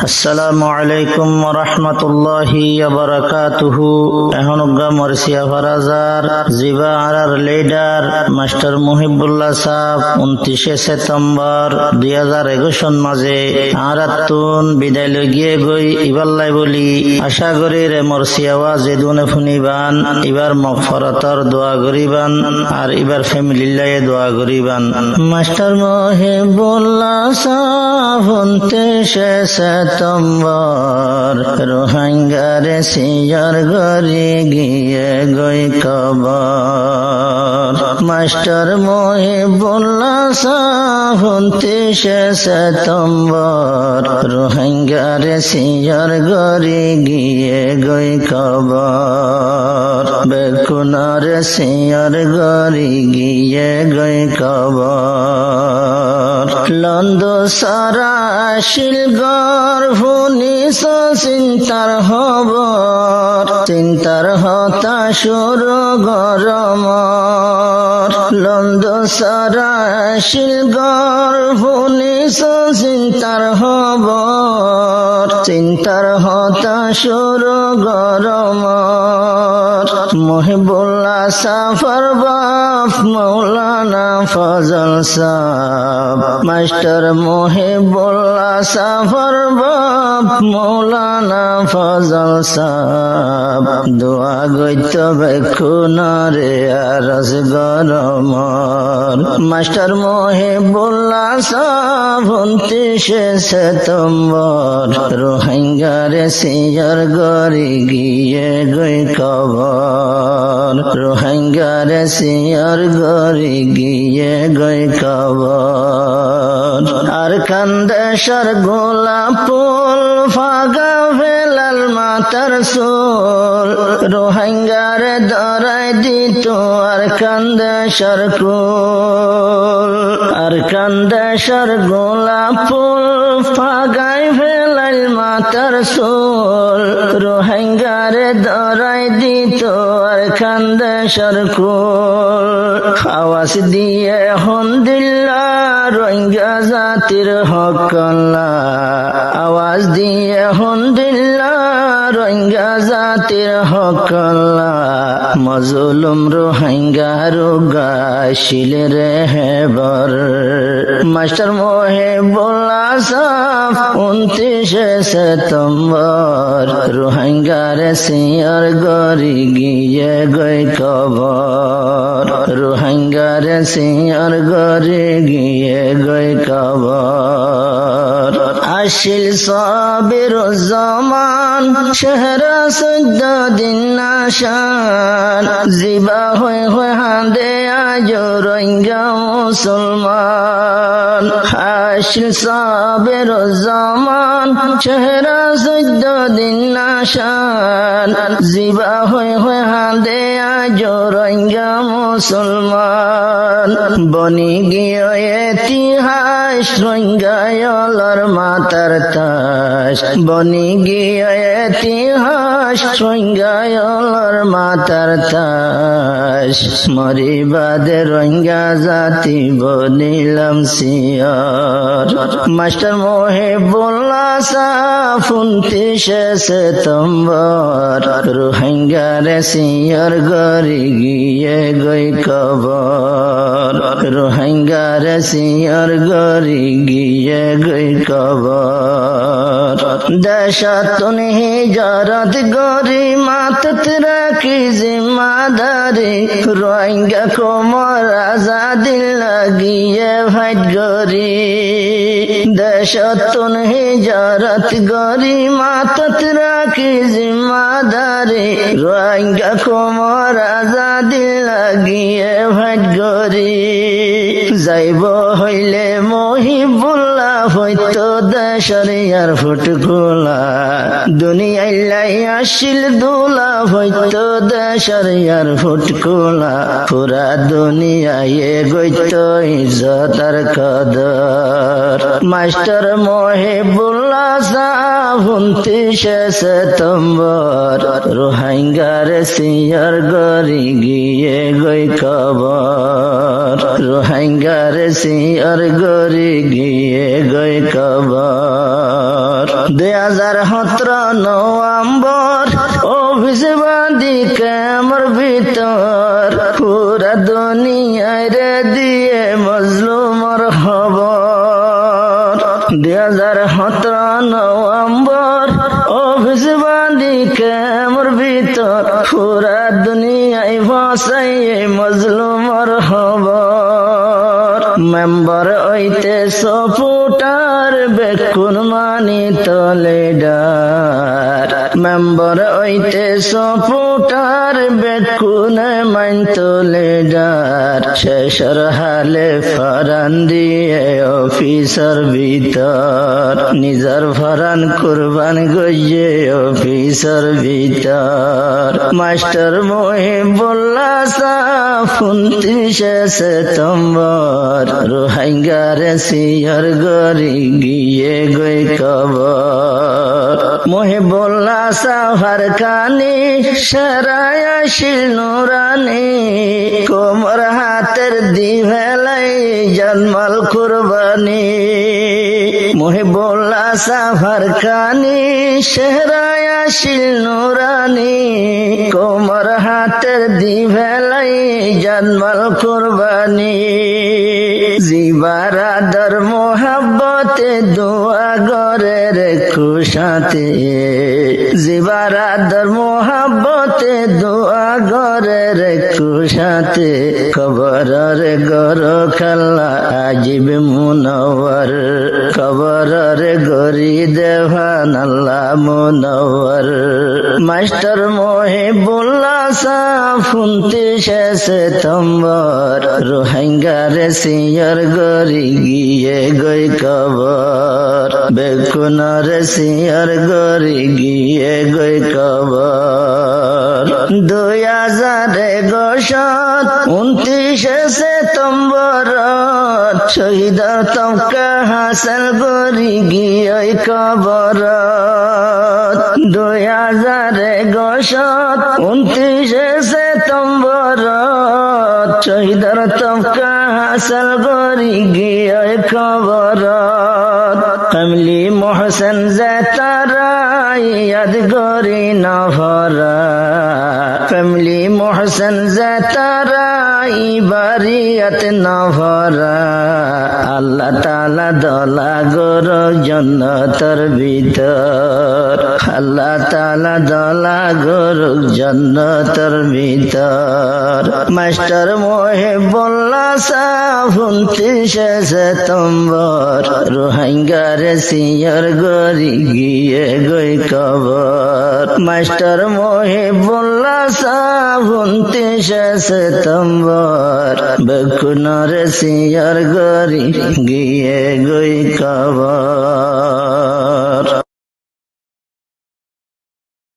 আসসালামু আলাইকুম ওয়া রাহমাতুল্লাহি ওয়া বারাকাতুহু। এহনগা মরসিয়া ফারাজার জিবা আরার লিডার মাস্টার মুহিবুল্লাহ সাহেব 29 সেপ্টেম্বর 2021 মাঝে আরাতুন বিদায় লগিয়ে গই ইবাল্লাই বলি আশা করি রে মরসিয়া ওয়াজে দুনে ফুনিবান এবার মাগফিরাতর দোয়া করিবান আর এবার ফ্যামিলিল্লাহে দোয়া করিবান। মাস্টার মুহিবুল্লাহ সাহেব 29 সেপ্টেম্বর রোহিঙ্গার সিয়ার গরি গিয়ে গই কবর। মাস্টার মুহিবুল্লাহ সাহেব 29 সেপ্টেম্বর রোহিঙ্গার সিয়ার গরি গিয়ে গই কবর। বেকুনার সিয়ার গরি গিয়ে গই কবর। লন্দ সারা শিলগর ভুনিস চিন্তার খবর, চিন্তার হতাশুর গরম। লন্দ সারা শিলগর ভুনিস চিন্তার খবর, চিন্তার হতাশুর গরম। মুহিবুল্লাহ সাফার বাপ মৌলানা ফজল সাহেব, মাস্টার মুহিবুল্লাহ সাফার বাপ মৌলানা ফজল সাহেব দোয়া গইত বেকুনারে আরজ গরমর। মাস্টার মুহিবুল্লাহ সাহেব 29 সেপ্টেম্বর রোহিঙ্গারে সিয়ার গরি গিয়ে গই কবর। রোহিঙ্গারে সিয়ার গরি গিয়ে গই কবর। আর কান্দেশর গোলাপ ফুল ফাগা ফেলাল মাতার সোল, রোহিঙ্গারে ধরাই দিত আর কান্দেশর কুল। আর কান্দেশর গোলাপ ফুল ফাগাই ফেলাল মাতার সোল, রোহিঙ্গারে ধরাই দিত আর কান্দেশর কুল। আওয়াজ দিয়ে হন্দিল্লা রোহিঙ্গা জাতির হক আল্লাহ, আওয়াজ দিয়ে হন্দিল্লা রোহিঙ্গা জাতির হক আল্লাহ। মজলুম রোহিঙ্গা রোগাশিল রে হেবর। মাস্টার মুহিবুল্লাহ সাহেব 29 সেপ্টেম্বর রোহিঙ্গার সিয়ার গরি গিয়ে গই কবর। রোহিঙ্গার সিয়ার গরি গিয়ে গই কবর। আশিল সাবির জমান শেহরা 14 দিন নাশান, জিবা হয়ে হয়ে হাঁদে আজ রোহিঙ্গা মুসলমান। আশিল সাবির জমান শেহরা 14 দিন নাশান, জিবা হয়ে হয়ে হাঁদে আজ রোহিঙ্গা মুসলমান। বনি গিয়ে ইতিহাস রোহিঙ্গায়লর মাতার তাস, বনি গিয়ে ইতিহাস রোহিঙ্গায়লর মাতার তাস। মরিবাদে রোহিঙ্গা জাতি বনিলাম সিয়ার। মাস্টার মুহিবুল্লাহ সাহেব 29 সেপ্টেম্বর রোহিঙ্গার সিয়ার গরি গিয়ে গই কবর। রোহিঙ্গার সিয়ার গরি গিয়ে গই কবর। দেশাতুন হিজরত গরি মাতত রাখি জিম্মাদারি, রোহিঙ্গা কোমর আজাদি লাগিয়ে ভাইট গরি। দেশাতুন হিজরত গরি মাতত রাখি জিম্মাদারি, রোহিঙ্গা কোমর আজাদি লাগিয়ে ভাইট গরি। যাইব হইলে মুহিবুল্লাহ হইতো দেশরিয়ার ফুটকুলা, দুনিয়ায় আসিল দুলা হইতো দেশরিয়ার ফুটকুলা। পুরা দুনিয়ায় গইত ইজ্জত আর কদর। মাস্টার মুহিবুল্লাহ সাহেব 29 সেপ্টেম্বর রোহিঙ্গার সিয়ার গরি গিয়ে গই কবর। রোহিঙ্গার সিয়ার গরি গিয়ে গই কবর। 2017 নভেম্বর অফিস বাঁধি ক্যামর ভিতর পুরা দুনিয়ায় রে দিয়ে মজলুমর খবর 2017 নভেম্বর অফিস বাঁধি ক্যামর ভিতর পুরা দুনিয়ায় ভাষাই মজলুমর খবর মেম্বার হইতে সপুটার বেকুন মানি তলে ডার মেম্বার হইতে সপুটার বেকুন মাইন তলে ডার শেষর হালে ফারান দিয়ে অফিসার ভিতর নিজর ফারান কুরবান গইয়ে অফিসার ভিতর মাস্টার মহিবুল্লাহ সাহ 29 সেপ্টেম্বর রোহিঙ্গার সিয়র গরি গিয়ে গই কবর মহিবুল্লাহ সাহার কানি শরায়া শিল নুরানি কোমর হাতের দিভেলাই জন্মাল কুরবানি মহিবুল্লাহ সাহার কানি শরায়া শিল নুরানি কোমর হাতের দিভেলাই জন্মাল কুরবানি জিবারাদার মোহাব্বতে দোয়া গরে রে খুশাতে জিবারাদার মোহাব্বতে দোয়া গরে রে খুশাতে কবর রে গর খাল্লা আজিব মুনওয়ার কবর রে গরি দেভান আল্লাহ মুনওয়ার মাস্টার মহিবুল্লাহ সাহ 29 সেপ্টেম্বর রোহিঙ্গার সিয়র গরি গিয়ে গই কবর বেকুনার সিয়র গরি গিয়ে গই কবর 2029 সেপ্টেম্বর শহীদ তমকা হাসল গরি গিয়ে কবর 2029 সেপ্টেম্বর শহীদর তমকা হাসল গরি গিয়ে কবর কমলি মোহসেন জেতারা ইয়াদ গরি নভরা কমলি মোহসেন জেতারা বারিয়াত নভরা আল্লাহ তাআলা দলা গর জান্নাতের ভিতর আল্লাহ তাআলা দলা গর জান্নাতের ভিতর মাস্টার মহিবুল্লাহ সাহ 29 সেপ্টেম্বর রোহিঙ্গার সিয়র গরি গিয়ে গই কবর মাস্টার মহিবুল্লাহ সাহ 29 সেপ্টেম্বর বেকুনার সিয়র গরি গিয়ে গই কবর